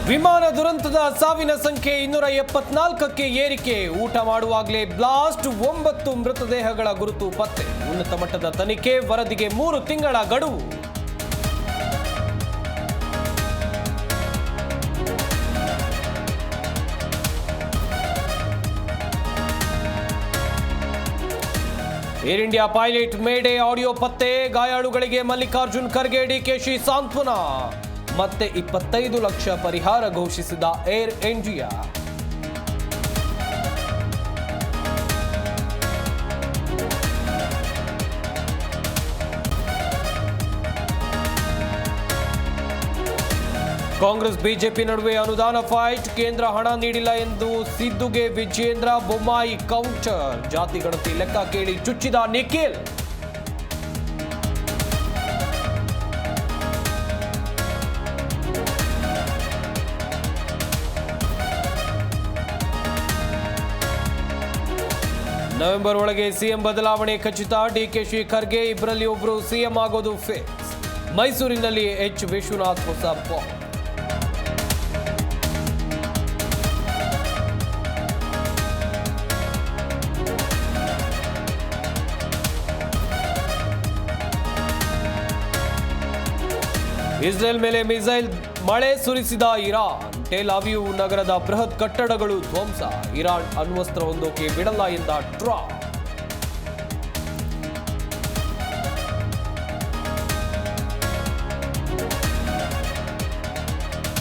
ವಿಮಾನ ದುರಂತದ ಸಾವಿನ ಸಂಖ್ಯೆ 274ಕ್ಕೆ ಏರಿಕೆ. ಊಟ ಮಾಡುವಾಗಲೇ ಬ್ಲಾಸ್ಟ್, 9 ಮೃತದೇಹಗಳ ಗುರುತು ಪತ್ತೆ. ಉನ್ನತ ಮಟ್ಟದ ತನಿಖೆ, ವರದಿಗೆ 3 ತಿಂಗಳ ಗಡುವು. Air India pilot mayday audio ಪತ್ತೆ. ಗಾಯಾಳುಗಳಿಗೆ ಮಲ್ಲಿಕಾರ್ಜುನ್ ಖರ್ಗೆ, ಡಿಕೆಶಿ ಸಾಂತ್ವನ. ಮತ್ತೆ 25 ಲಕ್ಷ ಪರಿಹಾರ ಘೋಷಿಸಿದ ಏರ್ ಇಂಡಿಯಾ. ಕಾಂಗ್ರೆಸ್ ಬಿಜೆಪಿ ನಡುವೆ ಅನುದಾನ ಫೈಟ್. ಕೇಂದ್ರ ಹಣ ನೀಡಿಲ್ಲ ಎಂದು ಸಿದ್ದುಗೆ ವಿಜೇಂದ್ರ ಬೊಮ್ಮಾಯಿ ಕೌಂಟರ್. ಜಾತಿ ಗಣತಿ ಲೆಕ್ಕ ಕೇಳಿ ಚುಚ್ಚಿದ ನಿಖಿಲ್. ನವೆಂಬರ್ ಒಳಗೆ ಸಿಎಂ ಬದಲಾವಣೆ ಖಚಿತ. ಡಿಕೆಶಿ ಖರ್ಗೆ ಇಬ್ಬರಲ್ಲಿ ಒಬ್ಬರು ಸಿಎಂ ಆಗೋದು ಫಿಕ್ಸ್. ಮೈಸೂರಿನಲ್ಲಿ ಎಚ್ ವಿಶ್ವನಾಥ್ ಹೊಸ ಬಾಂಬ್. ಇಸ್ರೇಲ್ ಮೇಲೆ ಮಿಸೈಲ್ ಮಳೆ ಸುರಿಸಿದ ಇರಾನ್. ಟೆಲ್ ಅವೀವ್ ನಗರದ ಬೃಹತ್ ಕಟ್ಟಡಗಳು ಧ್ವಂಸ. ಇರಾನ್ ಅಣ್ವಸ್ತ್ರ ಹೊಂದೋಕೆ ಬಿಡಲ್ಲ ಎಂದ ಟ್ರಂಪ್.